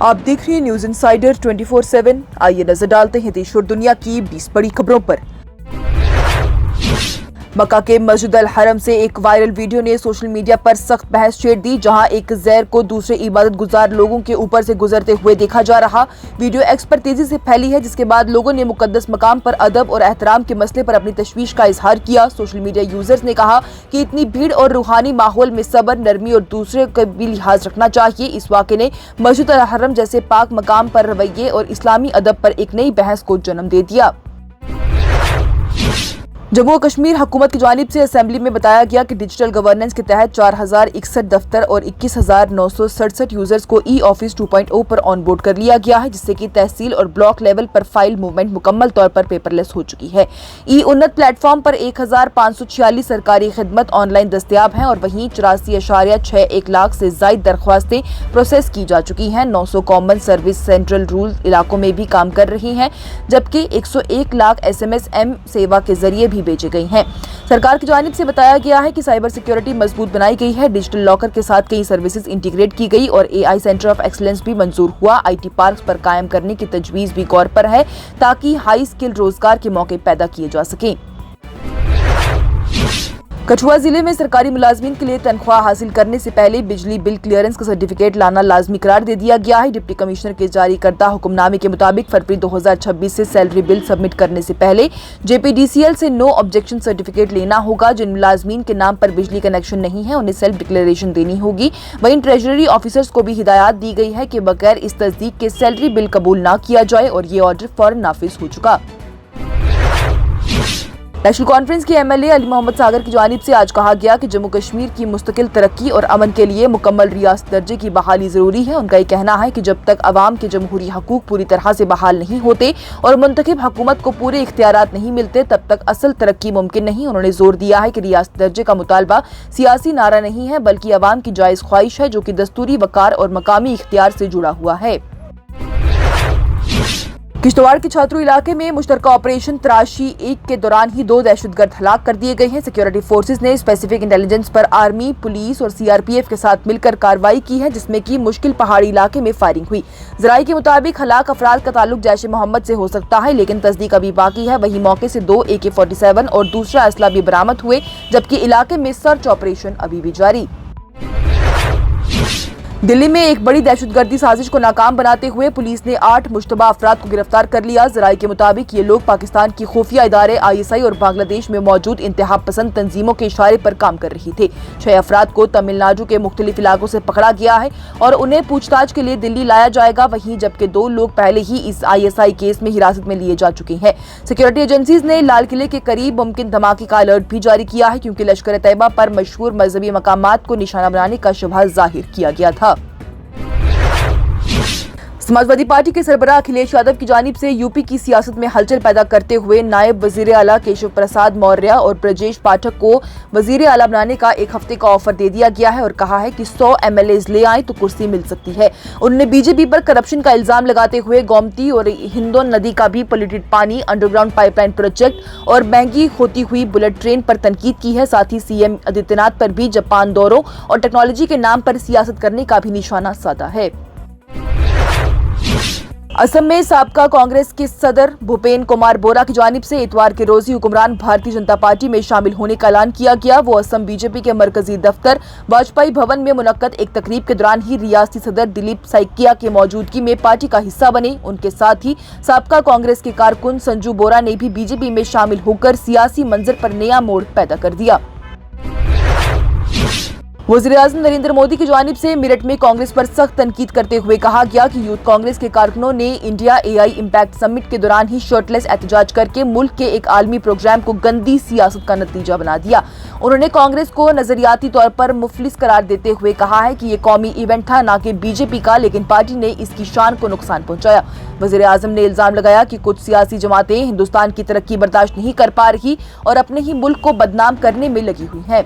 आप देख रहे हैं न्यूज इंसाइडर 24/7। आइए नजर डालते हैं देश और दुनिया की 20 बड़ी खबरों पर। मक्का के मस्जिद अल हरम से एक वायरल वीडियो ने सोशल मीडिया पर सख्त बहस छेड़ दी, जहां एक ज़ैर को दूसरे इबादत गुजार लोगों के ऊपर से गुजरते हुए देखा जा रहा। वीडियो एक्स पर तेजी से फैली है, जिसके बाद लोगों ने मुकद्दस मकाम पर अदब और एहतराम के मसले पर अपनी तशवीश का इजहार किया। सोशल मीडिया यूजर्स ने कहा कि इतनी भीड़ और रूहानी माहौल में सब्र, नरमी और दूसरे का भी लिहाज रखना चाहिए। इस वाक़े ने मस्जिद अल हरम जैसे पाक मकाम पर रवैये और इस्लामी अदब पर एक नई बहस को जन्म दे दिया। जम्मू और कश्मीर हुकूमत की जानिब से असेंबली में बताया गया कि डिजिटल गवर्नेंस के तहत 4061 दफ्तर और 21,967 यूजर्स को ई ऑफिस 2.0 पर ऑनबोर्ड कर लिया गया है, जिससे कि तहसील और ब्लॉक लेवल पर फाइल मूवमेंट मुकम्मल तौर पर पेपरलेस हो चुकी है। ई उन्नत प्लेटफॉर्म पर 1546 सरकारी खिदमत ऑनलाइन दस्तियाब हैं और वहीं 84.61 लाख से जायद दरख्वास्तें प्रोसेस की जा चुकी हैं। 900 कॉमन सर्विस सेंट्रल रूल इलाकों में भी काम कर रही हैं, जबकि 101 लाख SMS सेवा के जरिए भी बेचे गई हैं। सरकार की जानिब से बताया गया है कि साइबर सिक्योरिटी मजबूत बनाई गई है। डिजिटल लॉकर के साथ कई सर्विसेज इंटीग्रेट की गई और AI सेंटर ऑफ एक्सीलेंस भी मंजूर हुआ। IT पार्क्स पर कायम करने की तजवीज भी गौर पर है, ताकि हाई स्किल रोजगार के मौके पैदा किए जा सकें। कठुआ जिले में सरकारी मुलाजमीन के लिए तनख्वाह हासिल करने से पहले बिजली बिल क्लियरेंस का सर्टिफिकेट लाना लाजमी करार दे दिया गया है। डिप्टी कमिश्नर के जारी करदा हुक्मनामे के मुताबिक फरवरी 2026 से सैलरी बिल सबमिट करने से पहले JPDCL से नो ऑब्जेक्शन सर्टिफिकेट लेना होगा। जिन मुलाजमीन के नाम पर बिजली कनेक्शन नहीं है, उन्हें सेल्फ डिक्लेरेशन देनी होगी। वहीं ट्रेजरी ऑफिसर्स को भी हिदायत दी गई है कि बगैर इस तस्दीक के सैलरी बिल कबूल न किया जाए, और ये ऑर्डर फौरन नाफिज हो चुका। नेशनल कॉन्फ्रेंस के MLA अली मोहम्मद सागर की जानिब से आज कहा गया कि जम्मू कश्मीर की मुस्तकिल तरक्की और अमन के लिए मुकम्मल रियासत दर्जे की बहाली जरूरी है। उनका ये कहना है कि जब तक अवाम के जमहूरी हकूक पूरी तरह से बहाल नहीं होते और मुंतखब हुकूमत को पूरे इख्तियारात नहीं मिलते, तब तक असल तरक्की मुमकिन नहीं। उन्होंने जोर दिया है कि रियासत दर्जे का मुतालबा सियासी नारा नहीं है, बल्कि अवाम की जायज ख्वाहिश है, जो कि दस्तूरी वकार और मकामी इख्तियार से जुड़ा हुआ है। किश्तवाड़ के छात्रों इलाके में मुश्तरका ऑपरेशन तराशी 1 के दौरान ही 2 दहशतगर्द हलाक कर दिए गए हैं। सिक्योरिटी फोर्सेज ने स्पेसिफिक इंटेलिजेंस पर आर्मी, पुलिस और CRPF के साथ मिलकर कार्रवाई की है, जिसमें कि मुश्किल पहाड़ी इलाके में फायरिंग हुई। जराई के मुताबिक हलाक अफराद का ताल्लुक जैश-ए-मोहम्मद से हो सकता है, लेकिन तस्दीक अभी बाकी है। वहीं मौके से 2 AK-47 और दूसरा असला भी बरामद हुए, जबकि इलाके में सर्च ऑपरेशन अभी भी जारी। दिल्ली में एक बड़ी दहशतगर्दी साजिश को नाकाम बनाते हुए पुलिस ने 8 मुश्तबा अफराद को गिरफ्तार कर लिया। जराई के मुताबिक ये लोग पाकिस्तान की खुफिया इदारे ISI और बांग्लादेश में मौजूद इंतहा पसंद तंजीमों के इशारे पर काम कर रही थे। 6 अफराद को तमिलनाडु के मुख्तलिफ इलाकों से पकड़ा गया है और उन्हें पूछताछ के लिए दिल्ली लाया जाएगा। वहीं जबकि 2 लोग पहले ही इस ISI केस में हिरासत में लिए जा चुके हैं। सिक्योरिटी एजेंसीज ने लाल किले के करीब मुमकिन धमाके का अलर्ट भी जारी किया है, क्योंकि लश्कर तैयबा पर मशहूर मजहबी मकामात को निशाना बनाने का शुबहा जाहिर किया गया था। समाजवादी पार्टी के सरबराह अखिलेश यादव की जानिब से यूपी की सियासत में हलचल पैदा करते हुए नायब वजीर आला केशव प्रसाद मौर्य और ब्रजेश पाठक को वजीर आला बनाने का 1 हफ्ते का ऑफर दे दिया गया है और कहा है कि 100 MLAs ले आए तो कुर्सी मिल सकती है। उन्होंने बीजेपी पर करप्शन का इल्जाम लगाते हुए गोमती और हिंदोन नदी का भी पोल्यूटेड पानी, अंडरग्राउंड पाइपलाइन प्रोजेक्ट और महंगी होती हुई बुलेट ट्रेन पर तनकीद की है। साथ ही CM आदित्यनाथ पर भी जापान दौरों और टेक्नोलॉजी के नाम पर सियासत करने का भी निशाना साधा है। असम में साबका कांग्रेस के सदर भूपेन कुमार बोरा की जानिब से इतवार के रोज ही हुक्मरान भारतीय जनता पार्टी में शामिल होने का ऐलान किया गया। वो असम बीजेपी के मरकजी दफ्तर वाजपेयी भवन में मुनक्कद एक तकरीब के दौरान ही रियासती सदर दिलीप सैकिया की मौजूदगी में पार्टी का हिस्सा बने। उनके साथ ही साबका कांग्रेस के कारकुन संजू बोरा ने भी बीजेपी में शामिल होकर सियासी मंजर पर नया मोड़ पैदा कर दिया। वज़ीर-ए-आज़म नरेंद्र मोदी की जानिब से मेरठ में कांग्रेस पर सख्त तनकीद करते हुए कहा गया कि यूथ कांग्रेस के कारकुनों ने इंडिया AI इम्पैक्ट समिट के दौरान ही शर्टलेस एहतजाज करके मुल्क के एक आलमी प्रोग्राम को गंदी सियासत का नतीजा बना दिया। उन्होंने कांग्रेस को नजरियाती तौर पर मुफलिस करार देते हुए कहा है कि ये कौमी इवेंट था, न कि बीजेपी का, लेकिन पार्टी ने इसकी शान को नुकसान पहुंचाया। वज़ीर-ए-आज़म ने इल्जाम लगाया कि कुछ सियासी जमातें हिंदुस्तान की तरक्की बर्दाश्त नहीं कर पा रही और अपने ही मुल्क को बदनाम करने में लगी हुई हैं।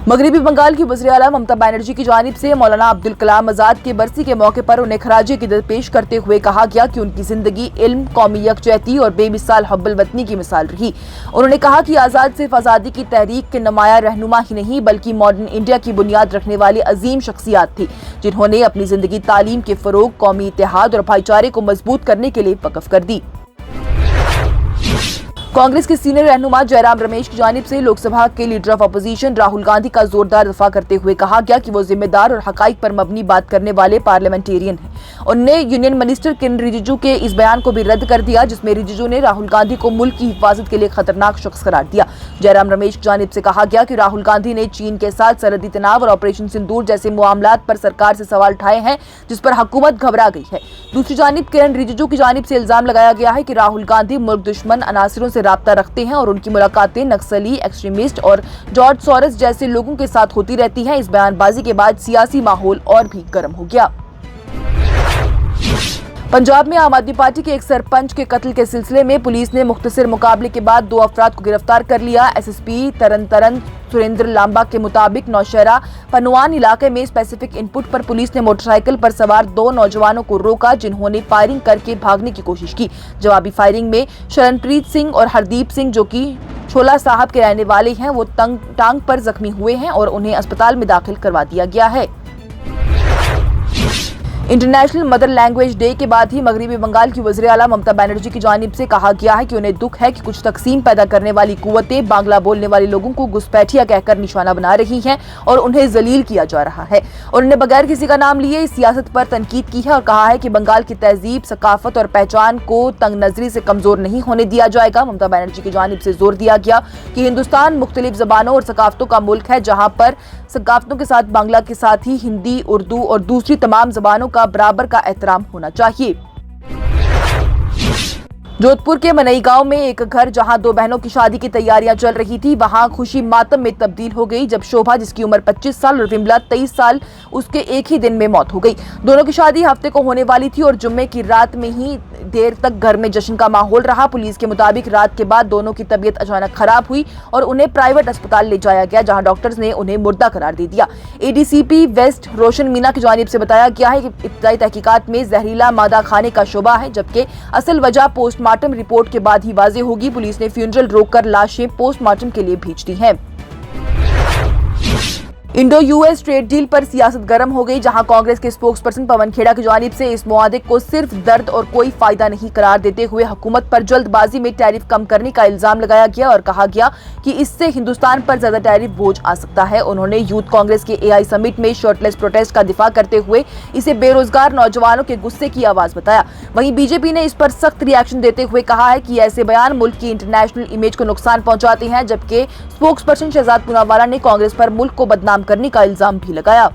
मगरबी बंगाल की वज़ीर-ए-आला ममता बनर्जी की जानिब से मौलाना अब्दुल कलाम आजाद के बरसी के मौके पर उन्हें खराजे क़दर पेश करते हुए कहा गया कि उनकी जिंदगी इल्म, कौमी यकजहती और बेमिसाल हुब्बुल वतनी की मिसाल रही। उन्होंने कहा कि आजाद सिर्फ आज़ादी की तहरीक के नुमाया रहनुमा ही नहीं बल्कि मॉडर्न इंडिया की बुनियाद रखने वाली अजीम शख्सियत थी, जिन्होंने अपनी जिंदगी तालीम के फरोग, कौमी इत्तेहाद और भाईचारे को मजबूत करने के लिए वक्फ कर दी। कांग्रेस के सीनियर रहनुमा जयराम रमेश की जानिब से लोकसभा के leader of opposition Rahul Gandhi का जोरदार दफा करते हुए कहा गया कि वो जिम्मेदार और हकाइक पर मबनी बात करने वाले पार्लियामेंटेरियन हैं। उन्होंने यूनियन मिनिस्टर किरण रिजिजू के इस बयान को भी रद्द कर दिया जिसमें रिजिजू ने राहुल गांधी को मुल्क की हिफाजत के लिए खतरनाक शख्स करार दिया। जयराम रमेश की जानिब से कहा गया कि राहुल गांधी ने चीन के साथ सरहदी तनाव और ऑपरेशन सिंदूर जैसे मामलात पर सरकार से सवाल उठाए हैं जिस पर हुकूमत घबरा गई है। दूसरी जानिब किरण रिजिजू की जानिब से इल्जाम लगाया गया है कि राहुल गांधी मुल्क दुश्मन अनासरों से राब्ता रखते हैं और उनकी मुलाकातें नक्सली, एक्सट्रीमिस्ट और जॉर्ज सोरोस जैसे लोगों के साथ होती रहती हैं। इस बयानबाजी के बाद सियासी माहौल और भी गर्म हो गया। पंजाब में आम आदमी पार्टी के एक सरपंच के कत्ल के सिलसिले में पुलिस ने मुख्तसर मुकाबले के बाद 2 अफराद को गिरफ्तार कर लिया। एसएसपी तरन सुरेंद्र लांबा के मुताबिक नौशहरा पनवान इलाके में स्पेसिफिक इनपुट पर पुलिस ने मोटरसाइकिल पर सवार 2 नौजवानों को रोका जिन्होंने फायरिंग करके भागने की कोशिश की। जवाबी फायरिंग में शरणप्रीत सिंह और हरदीप सिंह जो कि छोला साहब के रहने वाले हैं वो टांग पर जख्मी हुए हैं और उन्हें अस्पताल में दाखिल करवा दिया गया है। इंटरनेशनल मदर लैंग्वेज डे के बाद ही मगरबी बंगाल की वज़ीर-ए-आला ममता बनर्जी की जानिब से कहा गया है कि उन्हें दुख है कि कुछ तकसीम पैदा करने वाली कुव्वतें बांग्ला बोलने वाले लोगों को घुसपैठिया कहकर निशाना बना रही हैं और उन्हें जलील किया जा रहा है। उन्होंने बगैर किसी का नाम लिए इस सियासत पर तनकीद की है और कहा है कि बंगाल की तहजीब, सकाफत और पहचान को तंग नजरी से कमजोर नहीं होने दिया जाएगा। ममता बनर्जी की जानिब से जोर दिया गया कि हिंदुस्तान मुख्तलिफ जबानों और सकाफतों का मुल्क है जहाँ पर सकाफतों के साथ बांग्ला के साथ ही हिंदी, उर्दू और दूसरी तमाम जबानों का बराबर का एहतराम होना चाहिए। जोधपुर के मनई गांव में एक घर जहां 2 बहनों की शादी की तैयारियां चल रही थी वहां खुशी मातम में तब्दील हो गई जब शोभा जिसकी उम्र 25 साल और विमला 23 साल उसके एक ही दिन में मौत हो गई। दोनों की शादी हफ्ते को होने वाली थी और जुम्मे की रात में ही देर तक घर में जश्न का माहौल रहा। पुलिस के मुताबिक रात के बाद दोनों की तबीयत अचानक खराब हुई और उन्हें प्राइवेट अस्पताल ले जाया गया जहां डॉक्टर्स ने उन्हें मुर्दा करार दे दिया। एडीसीपी वेस्ट रोशन मीना की जानिब से बताया गया है कि इब्तदाई तहकीकात में जहरीला मादा खाने का शुबा है जबकि असल वजह पोस्टमार्टम रिपोर्ट के बाद ही वाज़ेह होगी। पुलिस ने फ्यूनरल रोककर लाशें पोस्टमार्टम के लिए भेज दी हैं। इंडो यूएस ट्रेड डील पर सियासत गर्म हो गई जहां कांग्रेस के स्पोक्सपर्सन पवन खेड़ा की जानिब से इस मुआहदे को सिर्फ दर्द और कोई फायदा नहीं करार देते हुए हुकूमत पर जल्दबाजी में टैरिफ कम करने का इल्जाम लगाया गया और कहा गया कि इससे हिंदुस्तान पर ज्यादा टैरिफ बोझ आ सकता है। उन्होंने यूथ कांग्रेस के एआई समिट में शर्टलेस प्रोटेस्ट का दिफा करते हुए इसे बेरोजगार नौजवानों के गुस्से की आवाज बताया। वहीं बीजेपी ने इस पर सख्त रिएक्शन देते हुए कहा है कि ऐसे बयान मुल्क की इंटरनेशनल इमेज को नुकसान पहुंचाते हैं जबकि स्पोक्सपर्सन शहजाद पूनावाला ने कांग्रेस पर मुल्क को बदनाम करने का इल्जाम भी लगाया।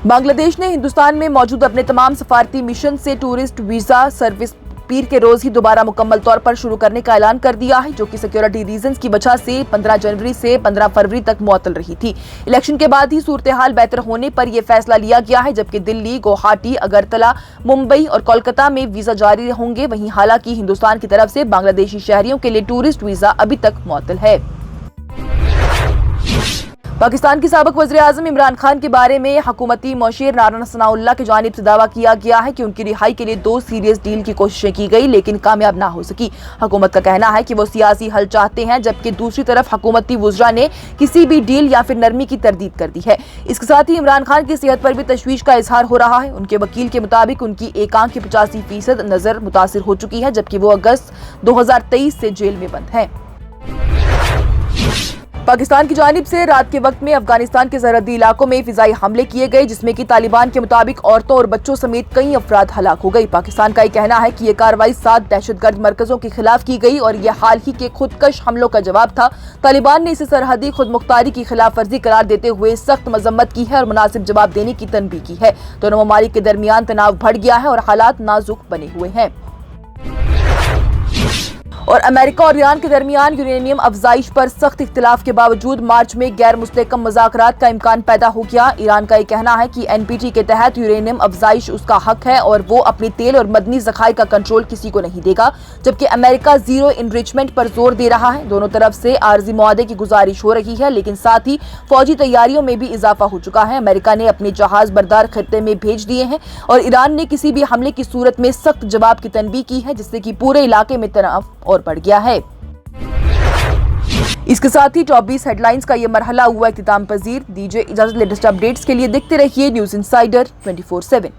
बांग्लादेश ने हिंदुस्तान में मौजूद अपने तमाम सफारती मिशन से टूरिस्ट वीजा सर्विस पीर के रोज ही दोबारा मुकम्मल तौर पर शुरू करने का ऐलान कर दिया है जो कि सिक्योरिटी रीजंस की वजह से 15 जनवरी से 15 फरवरी तक मुअत्तल रही थी। इलेक्शन के बाद ही सूरत हाल बेहतर होने पर यह फैसला लिया गया है जबकि दिल्ली, गुवाहाटी, अगरतला, मुंबई और कोलकाता में वीजा जारी होंगे। वहीं हालांकि हिंदुस्तान की तरफ से बांग्लादेशी शहरियों के लिए टूरिस्ट वीजा अभी तक मुअत्तल है। पाकिस्तान के साबिक वज़ीर-ए-आज़म इमरान खान के बारे में हुकूमती मुशीर राना सनाउल्लाह की जानिब से दावा किया गया है कि उनकी रिहाई के लिए 2 सीरियस डील की कोशिशें की गई लेकिन कामयाब ना हो सकी। हुकूमत का कहना है कि वो सियासी हल चाहते हैं जबकि दूसरी तरफ हुकूमती वुज़रा ने किसी भी डील या फिर नरमी की तरदीद कर दी है। इसके साथ ही इमरान खान की सेहत पर भी तशवीश का इजहार हो रहा है। उनके वकील के मुताबिक उनकी एक आंख की 85% नजर मुतासिर हो चुकी है जबकि वो अगस्त 2023 से जेल में बंद है। पाकिस्तान की जानिब से रात के वक्त में अफगानिस्तान के सरहदी इलाकों में फिजाई हमले किए गए जिसमें कि तालिबान के मुताबिक औरतों और बच्चों समेत कई अफराद हलाक हो गई। पाकिस्तान का यह कहना है कि यह कार्रवाई 7 दहशतगर्द मरकजों के खिलाफ की गई और यह हाल ही के खुदकश हमलों का जवाब था। तालिबान ने इसे सरहदी खुद मुख्तारी की खिलाफ वर्जी करार देते हुए सख्त मजम्मत की है और मुनासिब जवाब देने की तनबीह की है। दोनों ममालिक के दरमियान तनाव बढ़ गया है और हालात नाजुक बने हुए हैं। और अमेरिका और ईरान के दरमियान यूरेनियम अफजाइश पर सख्त इख्तिलाफ के बावजूद मार्च में गैर मुस्तहकम मुज़ाकरात का इम्कान पैदा हो गया। ईरान का ये कहना है कि एनपीटी के तहत यूरेनियम अफजाइश उसका हक है और वो अपनी तेल और मदनी ज़खायर का कंट्रोल किसी को नहीं देगा, जबकि अमेरिका जीरो इनरिचमेंट पर जोर दे रहा है। दोनों तरफ से आर्जी मुआहदे की गुजारिश हो रही है, लेकिन साथ ही फौजी तैयारियों में भी इजाफा हो चुका है। अमेरिका ने अपने जहाज बरदार खित्ते में भेज दिए हैं और ईरान ने किसी भी हमले की सूरत में सख्त जवाब की तनबीह की है, जिससे कि पूरे इलाके में तनाव और बढ़ गया है। इसके साथ ही टॉप 20 हेडलाइंस का ये मरहला हुआ इख्तिताम पजीर। दीजिए इजाजत, लेटेस्ट अपडेट्स के लिए देखते रहिए न्यूज़ इंसाइडर 24/7।